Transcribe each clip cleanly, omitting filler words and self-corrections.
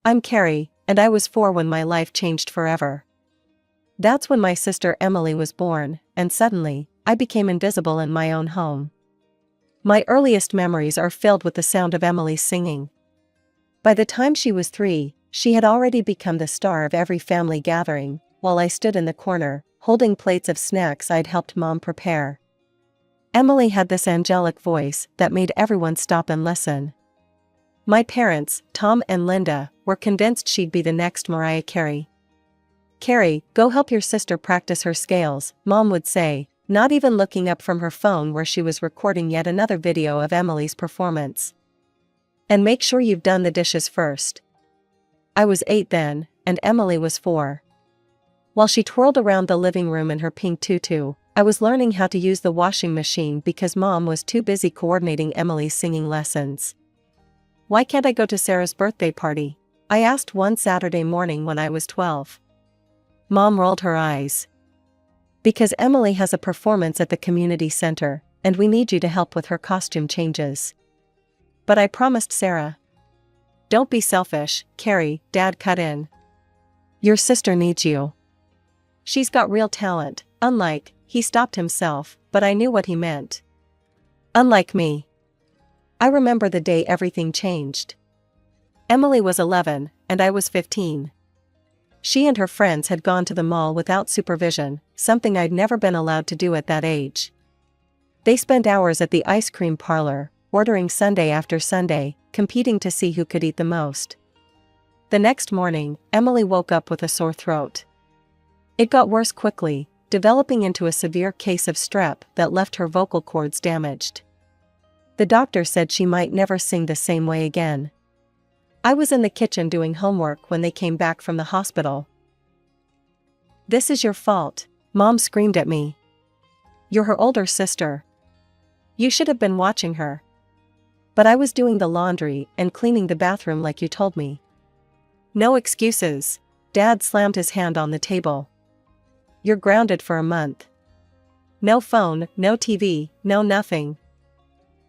I'm Carrie, and I was 4 when my life changed forever. That's when my sister Emily was born, and suddenly, I became invisible in my own home. My earliest memories are filled with the sound of Emily singing. By the time she was 3, she had already become the star of every family gathering, while I stood in the corner, holding plates of snacks I'd helped Mom prepare. Emily had this angelic voice that made everyone stop and listen. My parents, Tom and Linda, were convinced she'd be the next Mariah Carey. "Carrie, go help your sister practice her scales," Mom would say, not even looking up from her phone where she was recording yet another video of Emily's performance. "And make sure you've done the dishes first." I was 8 then, and Emily was 4. While she twirled around the living room in her pink tutu, I was learning how to use the washing machine because Mom was too busy coordinating Emily's singing lessons. "Why can't I go to Sarah's birthday party?" I asked one Saturday morning when I was 12. Mom rolled her eyes. "Because Emily has a performance at the community center, and we need you to help with her costume changes." "But I promised Sarah." "Don't be selfish, Carrie," Dad cut in. "Your sister needs you. She's got real talent, unlike," he stopped himself, but I knew what he meant. "Unlike me." I remember the day everything changed. Emily was 11, and I was 15. She and her friends had gone to the mall without supervision, something I'd never been allowed to do at that age. They spent hours at the ice cream parlor, ordering sundae after sundae, competing to see who could eat the most. The next morning, Emily woke up with a sore throat. It got worse quickly, developing into a severe case of strep that left her vocal cords damaged. The doctor said she might never sing the same way again. I was in the kitchen doing homework when they came back from the hospital. "This is your fault," Mom screamed at me. "You're her older sister. You should have been watching her." "But I was doing the laundry and cleaning the bathroom like you told me." "No excuses." Dad slammed his hand on the table. "You're grounded for a month. No phone, no TV, no nothing.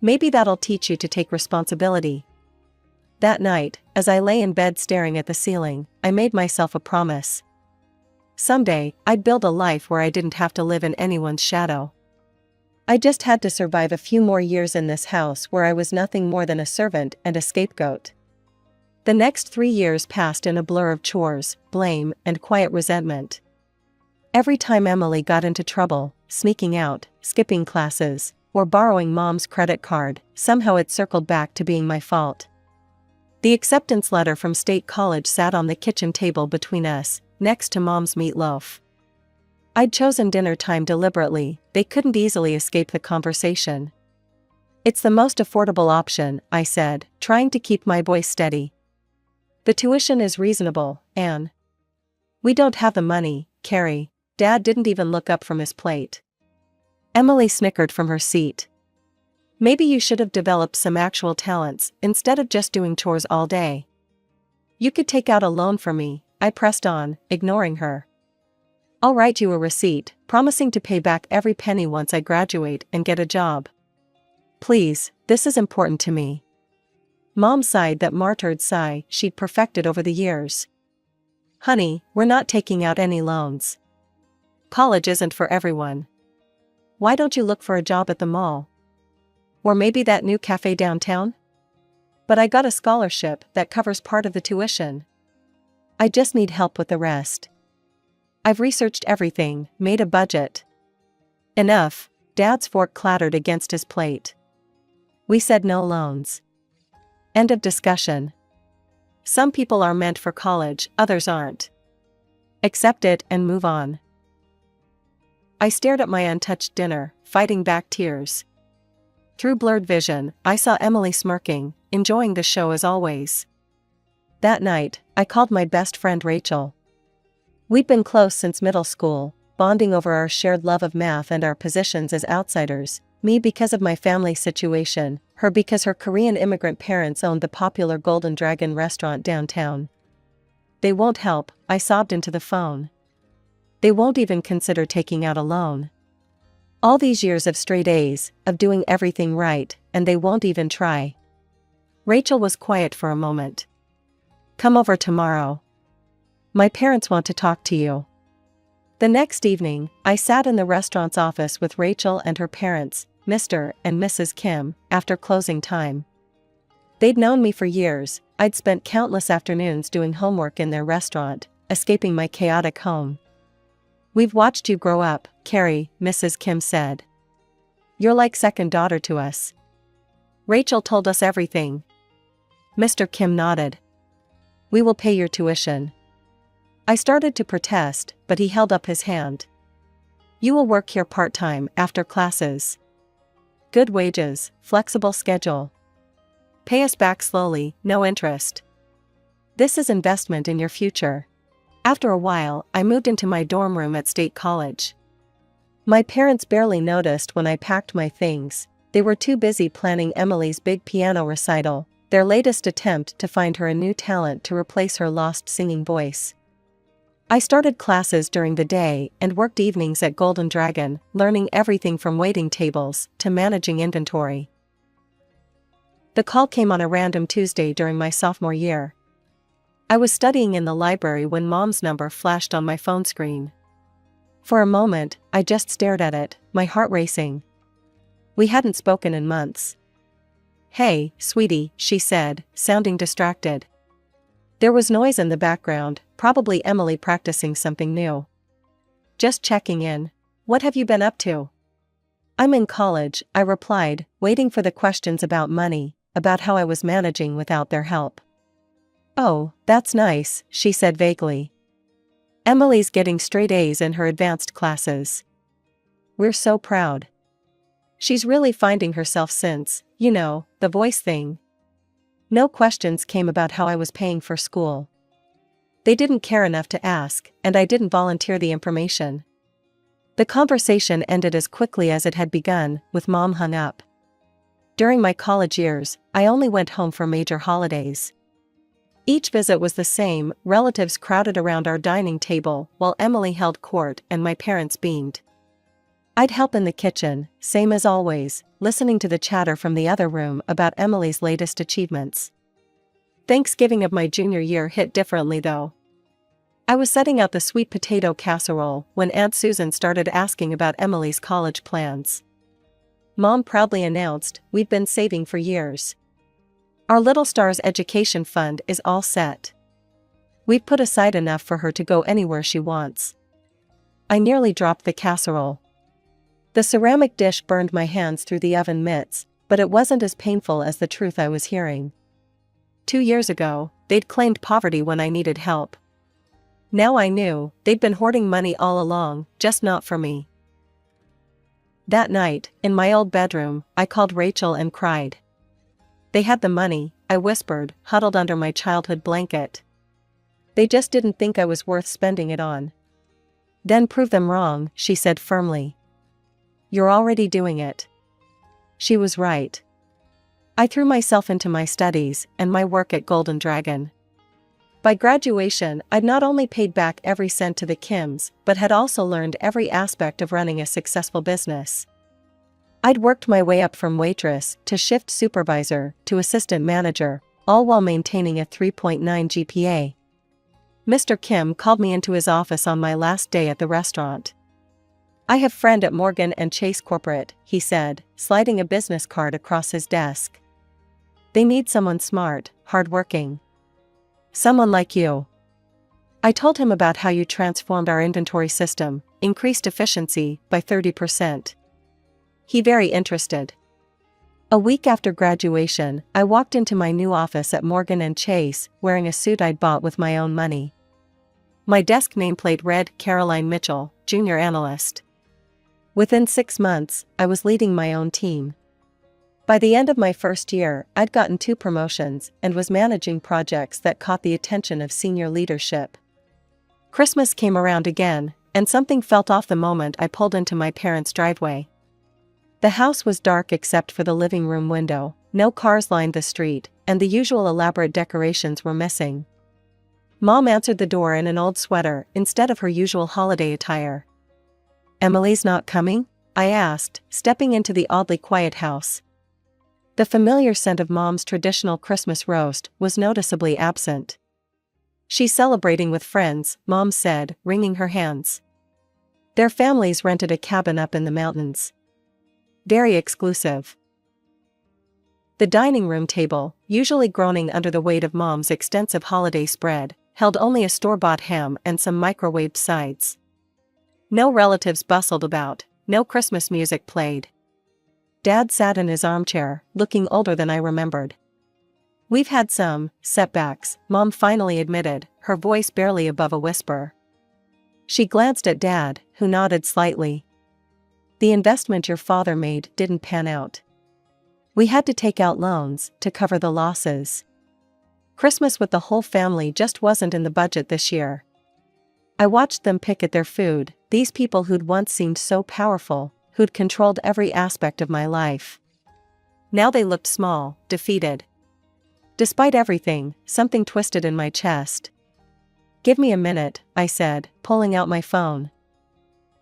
Maybe that'll teach you to take responsibility." That night, as I lay in bed staring at the ceiling, I made myself a promise. Someday, I'd build a life where I didn't have to live in anyone's shadow. I just had to survive a few more years in this house where I was nothing more than a servant and a scapegoat. The next 3 years passed in a blur of chores, blame, and quiet resentment. Every time Emily got into trouble, sneaking out, skipping classes, or borrowing Mom's credit card, somehow it circled back to being my fault. The acceptance letter from State College sat on the kitchen table between us, next to Mom's meatloaf. I'd chosen dinner time deliberately, they couldn't easily escape the conversation. "It's the most affordable option," I said, trying to keep my voice steady. "The tuition is reasonable, Anne." "We don't have the money, Carrie." Dad didn't even look up from his plate. Emily snickered from her seat. "Maybe you should have developed some actual talents, instead of just doing chores all day." "You could take out a loan for me," I pressed on, ignoring her. "I'll write you a receipt, promising to pay back every penny once I graduate and get a job. Please, this is important to me." Mom sighed that martyred sigh she'd perfected over the years. "Honey, we're not taking out any loans. College isn't for everyone. Why don't you look for a job at the mall? Or maybe that new cafe downtown? But I got a scholarship that covers part of the tuition. I just need help with the rest. I've researched everything, made a budget." "Enough." Dad's fork clattered against his plate. "We said no loans. End of discussion. Some people are meant for college, others aren't. Accept it and move on." I stared at my untouched dinner, fighting back tears. Through blurred vision, I saw Emily smirking, enjoying the show as always. That night, I called my best friend Rachel. We'd been close since middle school, bonding over our shared love of math and our positions as outsiders, me because of my family situation, her because her Korean immigrant parents owned the popular Golden Dragon restaurant downtown. "They won't help," I sobbed into the phone. "They won't even consider taking out a loan. All these years of straight A's, of doing everything right, and they won't even try." Rachel was quiet for a moment. Come over tomorrow. My parents want to talk to you. The next evening, I sat in the restaurant's office with Rachel and her parents, Mr. and Mrs. Kim, after closing time. They'd known me for years. I'd spent countless afternoons doing homework in their restaurant, escaping my chaotic home. We've watched you grow up, Carrie, Mrs. Kim said. You're like second daughter to us. Rachel told us everything. Mr. Kim nodded. We will pay your tuition. I started to protest, but he held up his hand. You will work here part-time after classes. Good wages, flexible schedule. Pay us back slowly, no interest. This is investment in your future. After a while, I moved into my dorm room at State College. My parents barely noticed when I packed my things. They were too busy planning Emily's big piano recital, their latest attempt to find her a new talent to replace her lost singing voice. I started classes during the day and worked evenings at Golden Dragon, learning everything from waiting tables to managing inventory. The call came on a random Tuesday during my sophomore year. I was studying in the library when Mom's number flashed on my phone screen. For a moment, I just stared at it, my heart racing. We hadn't spoken in months. Hey, sweetie, she said, sounding distracted. There was noise in the background, probably Emily practicing something new. Just checking in. What have you been up to? I'm in college, I replied, waiting for the questions about money, about how I was managing without their help. Oh, that's nice, she said vaguely. Emily's getting straight A's in her advanced classes. We're so proud. She's really finding herself since, the voice thing. No questions came about how I was paying for school. They didn't care enough to ask, and I didn't volunteer the information. The conversation ended as quickly as it had begun, with Mom hung up. During my college years, I only went home for major holidays. Each visit was the same, relatives crowded around our dining table while Emily held court and my parents beamed. I'd help in the kitchen, same as always, listening to the chatter from the other room about Emily's latest achievements. Thanksgiving of my junior year hit differently though. I was setting out the sweet potato casserole when Aunt Susan started asking about Emily's college plans. Mom proudly announced, we'd been saving for years. Our little star's education fund is all set. We've put aside enough for her to go anywhere she wants. I nearly dropped the casserole. The ceramic dish burned my hands through the oven mitts, but it wasn't as painful as the truth I was hearing. 2 years ago, they'd claimed poverty when I needed help. Now I knew, they'd been hoarding money all along, just not for me. That night, in my old bedroom, I called Rachel and cried. They had the money, I whispered, huddled under my childhood blanket. They just didn't think I was worth spending it on. Then prove them wrong, she said firmly. You're already doing it. She was right. I threw myself into my studies and my work at Golden Dragon. By graduation, I'd not only paid back every cent to the Kims, but had also learned every aspect of running a successful business. I'd worked my way up from waitress to shift supervisor to assistant manager, all while maintaining a 3.9 GPA. Mr. Kim called me into his office on my last day at the restaurant. I have friend at Morgan & Chase Corporate, he said, sliding a business card across his desk. They need someone smart, hardworking. Someone like you. I told him about how you transformed our inventory system, increased efficiency by 30%. He very interested. A week after graduation, I walked into my new office at Morgan & Chase, wearing a suit I'd bought with my own money. My desk nameplate read Caroline Mitchell, Junior Analyst. Within 6 months, I was leading my own team. By the end of my first year, I'd gotten 2 promotions and was managing projects that caught the attention of senior leadership. Christmas came around again, and something felt off the moment I pulled into my parents' driveway. The house was dark except for the living room window, no cars lined the street, and the usual elaborate decorations were missing. Mom answered the door in an old sweater instead of her usual holiday attire. Emily's not coming? I asked, stepping into the oddly quiet house. The familiar scent of Mom's traditional Christmas roast was noticeably absent. She's celebrating with friends, Mom said, wringing her hands. Their families rented a cabin up in the mountains. Very exclusive. The dining room table, usually groaning under the weight of Mom's extensive holiday spread, held only a store-bought ham and some microwaved sides. No relatives bustled about, no Christmas music played. Dad sat in his armchair, looking older than I remembered. We've had some setbacks, Mom finally admitted, her voice barely above a whisper. She glanced at Dad, who nodded slightly. The investment your father made didn't pan out. We had to take out loans to cover the losses. Christmas with the whole family just wasn't in the budget this year. I watched them pick at their food, these people who'd once seemed so powerful, who'd controlled every aspect of my life. Now they looked small, defeated. Despite everything, something twisted in my chest. Give me a minute, I said, pulling out my phone.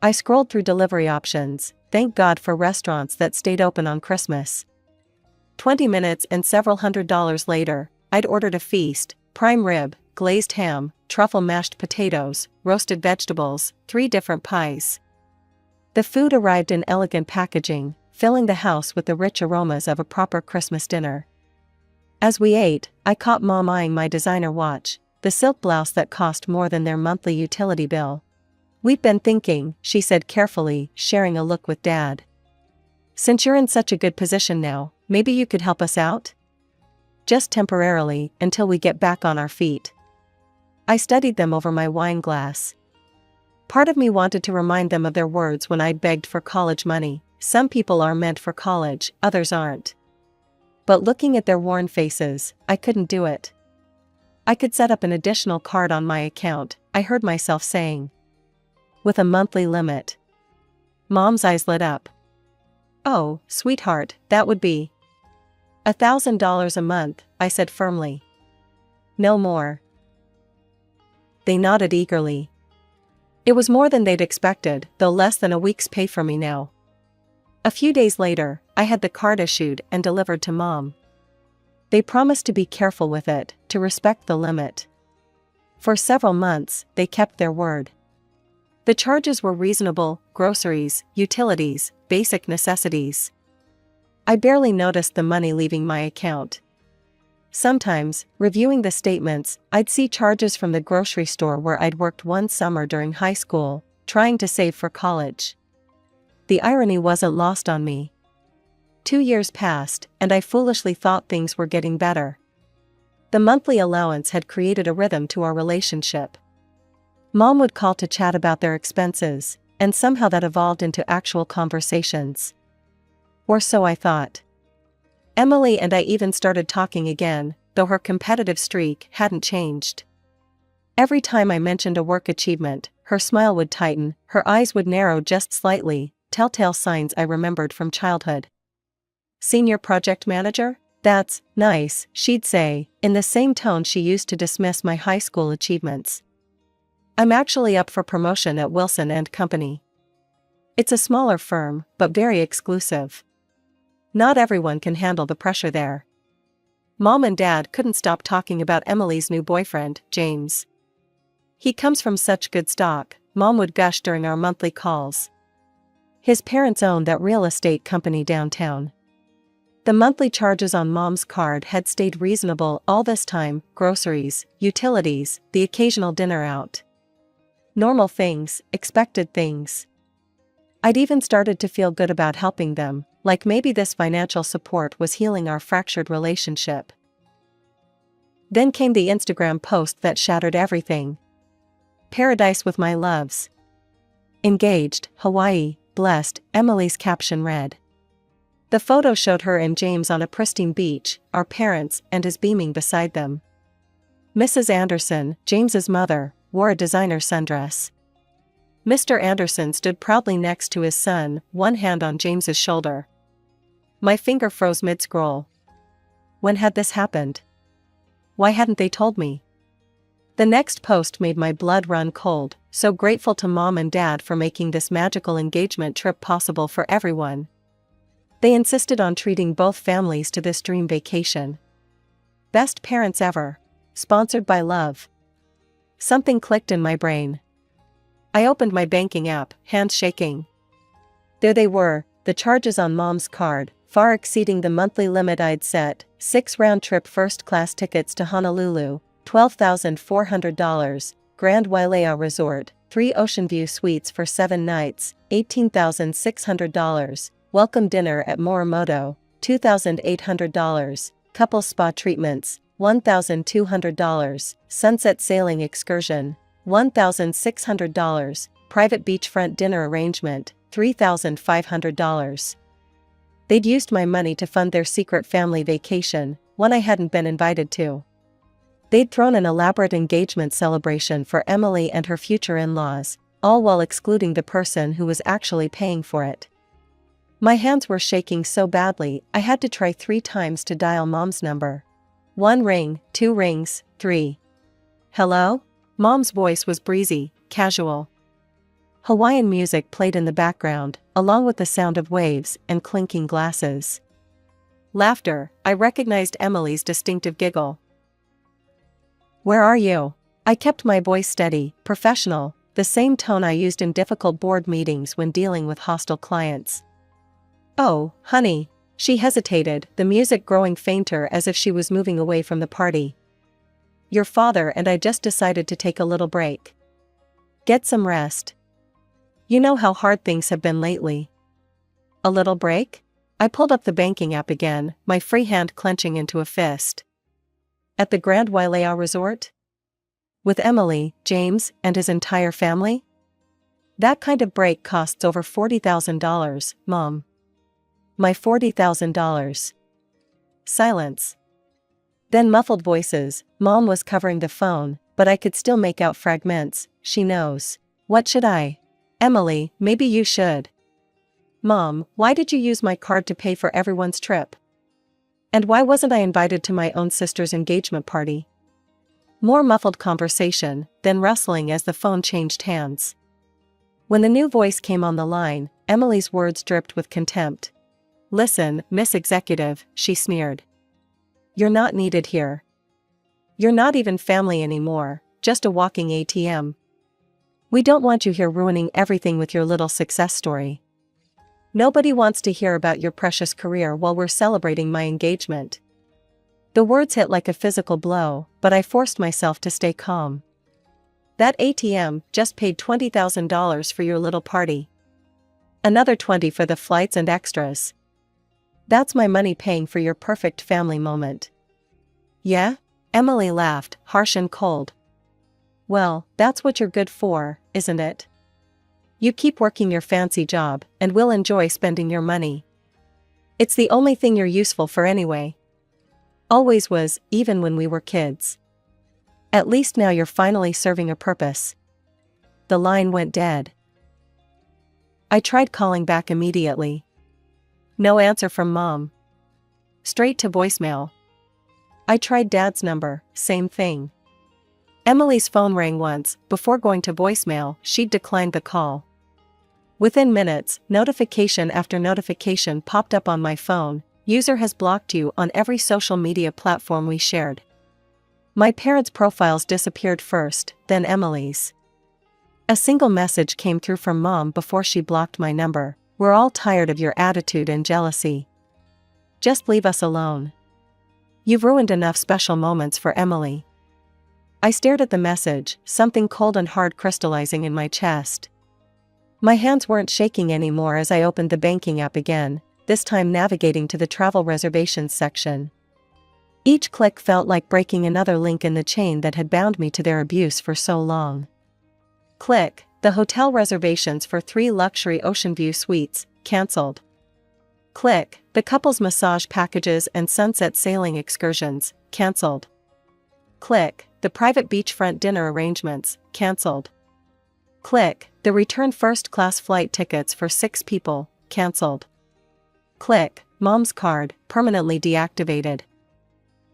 I scrolled through delivery options, thank God for restaurants that stayed open on Christmas. 20 minutes and several $100s later, I'd ordered a feast, prime rib, glazed ham, truffle mashed potatoes, roasted vegetables, 3 different pies. The food arrived in elegant packaging, filling the house with the rich aromas of a proper Christmas dinner. As we ate, I caught Mom eyeing my designer watch, the silk blouse that cost more than their monthly utility bill. We've been thinking, she said carefully, sharing a look with Dad. Since you're in such a good position now, maybe you could help us out? Just temporarily, until we get back on our feet. I studied them over my wine glass. Part of me wanted to remind them of their words when I'd begged for college money. Some people are meant for college, others aren't. But looking at their worn faces, I couldn't do it. I could set up an additional card on my account, I heard myself saying. With a monthly limit. Mom's eyes lit up. Oh, sweetheart, that would be $1,000 a month, I said firmly. No more. They nodded eagerly. It was more than they'd expected, though less than a week's pay for me now. A few days later, I had the card issued and delivered to Mom. They promised to be careful with it, to respect the limit. For several months, they kept their word. The charges were reasonable: groceries, utilities, basic necessities. I barely noticed the money leaving my account. Sometimes, reviewing the statements, I'd see charges from the grocery store where I'd worked one summer during high school, trying to save for college. The irony wasn't lost on me. 2 years passed, and I foolishly thought things were getting better. The monthly allowance had created a rhythm to our relationship. Mom would call to chat about their expenses, and somehow that evolved into actual conversations. Or so I thought. Emily and I even started talking again, though her competitive streak hadn't changed. Every time I mentioned a work achievement, her smile would tighten, her eyes would narrow just slightly, telltale signs I remembered from childhood. Senior project manager? That's nice, she'd say, in the same tone she used to dismiss my high school achievements. I'm actually up for promotion at Wilson & Company. It's a smaller firm, but very exclusive. Not everyone can handle the pressure there. Mom and Dad couldn't stop talking about Emily's new boyfriend, James. He comes from such good stock, Mom would gush during our monthly calls. His parents owned that real estate company downtown. The monthly charges on Mom's card had stayed reasonable all this time: groceries, utilities, the occasional dinner out. Normal things, expected things. I'd even started to feel good about helping them, like maybe this financial support was healing our fractured relationship. Then came the Instagram post that shattered everything. Paradise with my loves. Engaged, Hawaii, blessed, Emily's caption read. The photo showed her and James on a pristine beach, our parents and his beaming beside them. Mrs. Anderson, James's mother, wore a designer sundress. Mr. Anderson stood proudly next to his son, one hand on James's shoulder. My finger froze mid-scroll. When had this happened? Why hadn't they told me? The next post made my blood run cold, so grateful to Mom and Dad for making this magical engagement trip possible for everyone. They insisted on treating both families to this dream vacation. Best parents ever. Sponsored by Love. Something clicked in my brain. I opened my banking app, hands shaking. There they were, the charges on Mom's card, far exceeding the monthly limit I'd set: 6 round-trip first-class tickets to Honolulu, $12,400, Grand Wailea Resort, 3 Ocean View suites for 7 nights, $18,600, welcome dinner at Morimoto, $2,800, couple spa treatments, $1,200, sunset sailing excursion, $1,600, private beachfront dinner arrangement, $3,500. They'd used my money to fund their secret family vacation, one I hadn't been invited to. They'd thrown an elaborate engagement celebration for Emily and her future in-laws, all while excluding the person who was actually paying for it. My hands were shaking so badly I had to try 3 times to dial Mom's number. 1 ring, 2 rings, 3. Hello? Mom's voice was breezy, casual. Hawaiian music played in the background, along with the sound of waves and clinking glasses. Laughter. I recognized Emily's distinctive giggle. "Where are you?" I kept my voice steady, professional, the same tone I used in difficult board meetings when dealing with hostile clients. "Oh, honey." She hesitated, the music growing fainter as if she was moving away from the party. "Your father and I just decided to take a little break. Get some rest. You know how hard things have been lately." "A little break?" I pulled up the banking app again, my free hand clenching into a fist. "At the Grand Wailea Resort? With Emily, James, and his entire family? That kind of break costs over $40,000, Mom." "My $40,000. Silence. Then muffled voices. Mom was covering the phone, but I could still make out fragments. "She knows. What should I? Emily, maybe you should. Mom, why did you use my card to pay for everyone's trip? And why wasn't I invited to my own sister's engagement party?" More muffled conversation, then rustling as the phone changed hands. When the new voice came on the line, Emily's words dripped with contempt. "Listen, Miss Executive," she sneered. "You're not needed here. You're not even family anymore, just a walking ATM. We don't want you here ruining everything with your little success story. Nobody wants to hear about your precious career while we're celebrating my engagement." The words hit like a physical blow, but I forced myself to stay calm. "That ATM just paid $20,000 for your little party. Another 20 for the flights and extras. That's my money paying for your perfect family moment." "Yeah?" Emily laughed, harsh and cold. "Well, that's what you're good for, isn't it? You keep working your fancy job, and we'll enjoy spending your money. It's the only thing you're useful for anyway. Always was, even when we were kids. At least now you're finally serving a purpose." The line went dead. I tried calling back immediately. No answer from Mom. Straight to voicemail. I tried Dad's number, same thing. Emily's phone rang once. Before going to voicemail, she'd declined the call. Within minutes, notification after notification popped up on my phone. "User has blocked you on every social media platform we shared." My parents' profiles disappeared first, then Emily's. A single message came through from Mom before she blocked my number. "We're all tired of your attitude and jealousy. Just leave us alone. You've ruined enough special moments for Emily." I stared at the message, something cold and hard crystallizing in my chest. My hands weren't shaking anymore as I opened the banking app again, this time navigating to the travel reservations section. Each click felt like breaking another link in the chain that had bound me to their abuse for so long. Click, the hotel reservations for 3 luxury Ocean View suites, cancelled. Click, the couple's massage packages and sunset sailing excursions, cancelled. Click, the private beachfront dinner arrangements, cancelled. Click, the return first-class flight tickets for 6 people, cancelled. Click, Mom's card, permanently deactivated.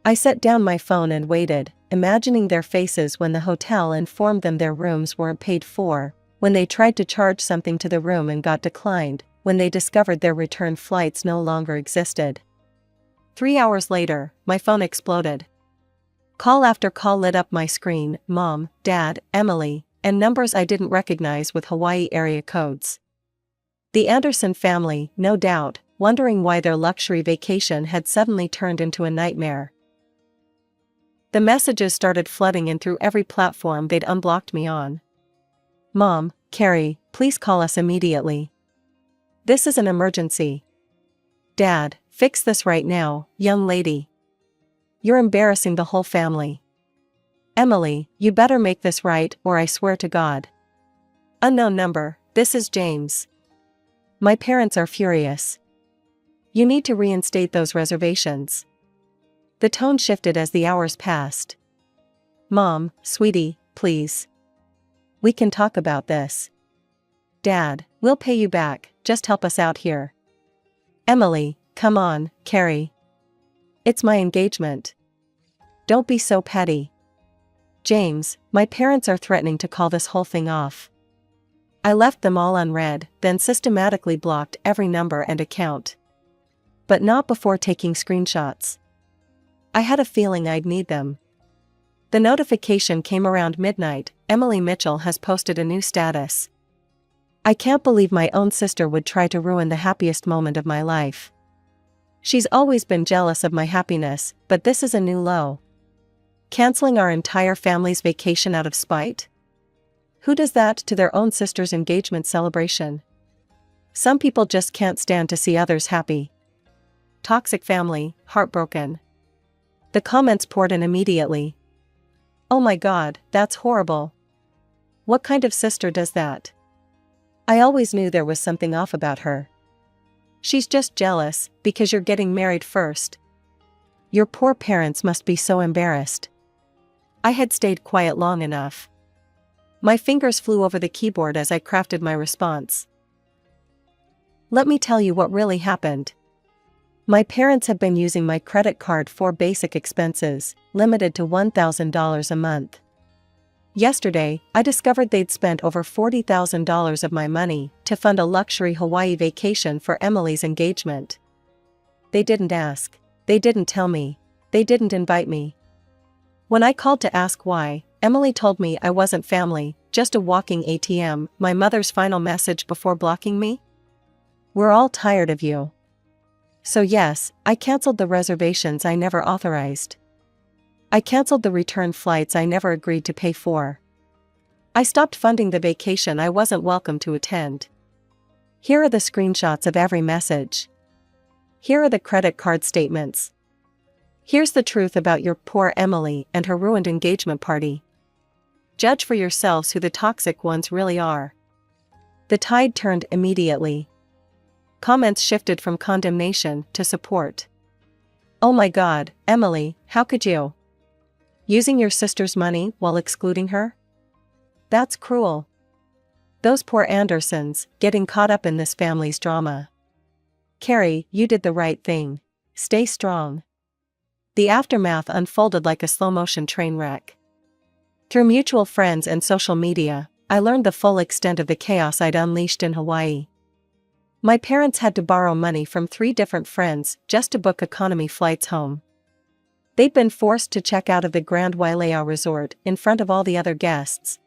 I set down my phone and waited, imagining their faces when the hotel informed them their rooms weren't paid for, when they tried to charge something to the room and got declined, when they discovered their return flights no longer existed. 3 hours later, my phone exploded. Call after call lit up my screen: Mom, Dad, Emily, and numbers I didn't recognize with Hawaii area codes. The Anderson family, no doubt, wondering why their luxury vacation had suddenly turned into a nightmare. The messages started flooding in through every platform they'd unblocked me on. Mom, Carrie, please call us immediately. This is an emergency. Dad, fix this right now, young lady. You're embarrassing the whole family. Emily, you better make this right or I swear to God. Unknown number, this is James. My parents are furious. You need to reinstate those reservations. The tone shifted as the hours passed. Mom, sweetie, please. We can talk about this. Dad, we'll pay you back, just help us out here. Emily, come on, Carrie. It's my engagement. Don't be so petty. James, my parents are threatening to call this whole thing off. I left them all unread, then systematically blocked every number and account. But not before taking screenshots. I had a feeling I'd need them. The notification came around midnight: Emily Mitchell has posted a new status. I can't believe my own sister would try to ruin the happiest moment of my life. She's always been jealous of my happiness, but this is a new low. Canceling our entire family's vacation out of spite? Who does that to their own sister's engagement celebration? Some people just can't stand to see others happy. Toxic family, heartbroken. The comments poured in immediately. Oh my God, that's horrible. What kind of sister does that? I always knew there was something off about her. She's just jealous because you're getting married first. Your poor parents must be so embarrassed. I had stayed quiet long enough. My fingers flew over the keyboard as I crafted my response. Let me tell you what really happened. My parents have been using my credit card for basic expenses, limited to $1,000 a month. Yesterday, I discovered they'd spent over $40,000 of my money to fund a luxury Hawaii vacation for Emily's engagement. They didn't ask. They didn't tell me. They didn't invite me. When I called to ask why, Emily told me I wasn't family, just a walking ATM, my mother's final message before blocking me. We're all tired of you. So yes, I canceled the reservations I never authorized. I canceled the return flights I never agreed to pay for. I stopped funding the vacation I wasn't welcome to attend. Here are the screenshots of every message. Here are the credit card statements. Here's the truth about your poor Emily and her ruined engagement party. Judge for yourselves who the toxic ones really are. The tide turned immediately. Comments shifted from condemnation to support. Oh my God, Emily, how could you? Using your sister's money while excluding her? That's cruel. Those poor Andersons, getting caught up in this family's drama. Carrie, you did the right thing. Stay strong. The aftermath unfolded like a slow-motion train wreck. Through mutual friends and social media, I learned the full extent of the chaos I'd unleashed in Hawaii. My parents had to borrow money from 3 different friends just to book economy flights home. They'd been forced to check out of the Grand Wailea resort in front of all the other guests.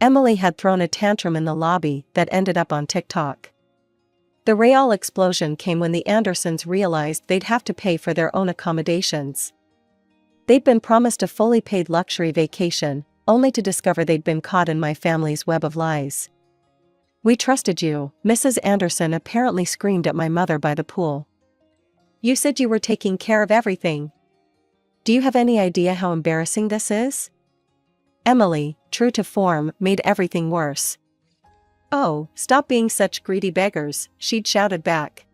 Emily had thrown a tantrum in the lobby that ended up on TikTok. The real explosion came when the Andersons realized they'd have to pay for their own accommodations. They'd been promised a fully paid luxury vacation, only to discover they'd been caught in my family's web of lies. We trusted you, Mrs. Anderson apparently screamed at my mother by the pool. You said you were taking care of everything. Do you have any idea how embarrassing this is? Emily, true to form, made everything worse. Oh, stop being such greedy beggars, she'd shouted back.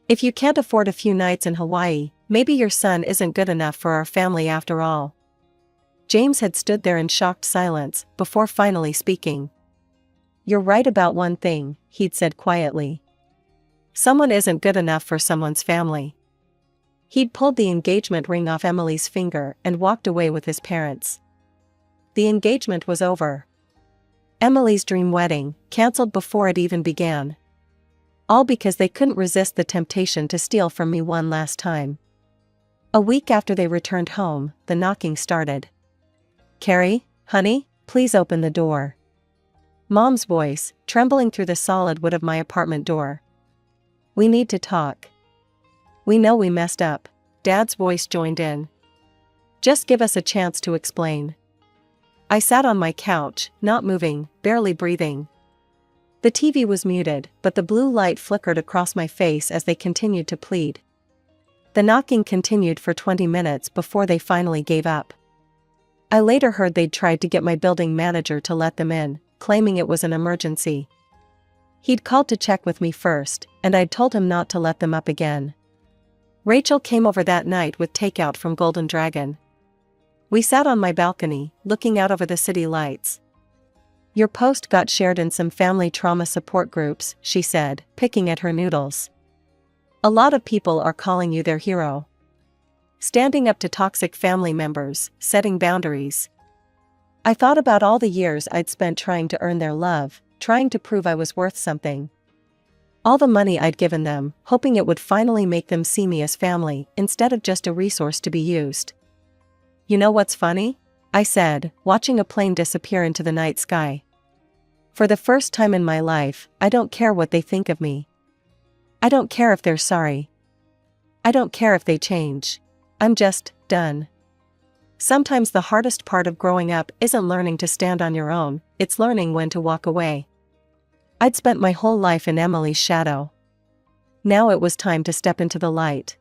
If you can't afford a few nights in Hawaii, maybe your son isn't good enough for our family after all. James had stood there in shocked silence before finally speaking. You're right about one thing, he'd said quietly. Someone isn't good enough for someone's family. He'd pulled the engagement ring off Emily's finger and walked away with his parents. The engagement was over. Emily's dream wedding, canceled before it even began. All because they couldn't resist the temptation to steal from me one last time. A week after they returned home, the knocking started. "Carrie, honey, please open the door." Mom's voice, trembling through the solid wood of my apartment door. "We need to talk." "We know we messed up." Dad's voice joined in. "Just give us a chance to explain." I sat on my couch, not moving, barely breathing. The TV was muted, but the blue light flickered across my face as they continued to plead. The knocking continued for 20 minutes before they finally gave up. I later heard they'd tried to get my building manager to let them in, claiming it was an emergency. He'd called to check with me first, and I'd told him not to let them up again. Rachel came over that night with takeout from Golden Dragon. We sat on my balcony, looking out over the city lights. "Your post got shared in some family trauma support groups," she said, picking at her noodles. "A lot of people are calling you their hero. Standing up to toxic family members, setting boundaries." I thought about all the years I'd spent trying to earn their love, trying to prove I was worth something. All the money I'd given them, hoping it would finally make them see me as family, instead of just a resource to be used. "You know what's funny?" I said, watching a plane disappear into the night sky. "For the first time in my life, I don't care what they think of me. I don't care if they're sorry. I don't care if they change. I'm just done." Sometimes the hardest part of growing up isn't learning to stand on your own, it's learning when to walk away. I'd spent my whole life in Emily's shadow. Now it was time to step into the light.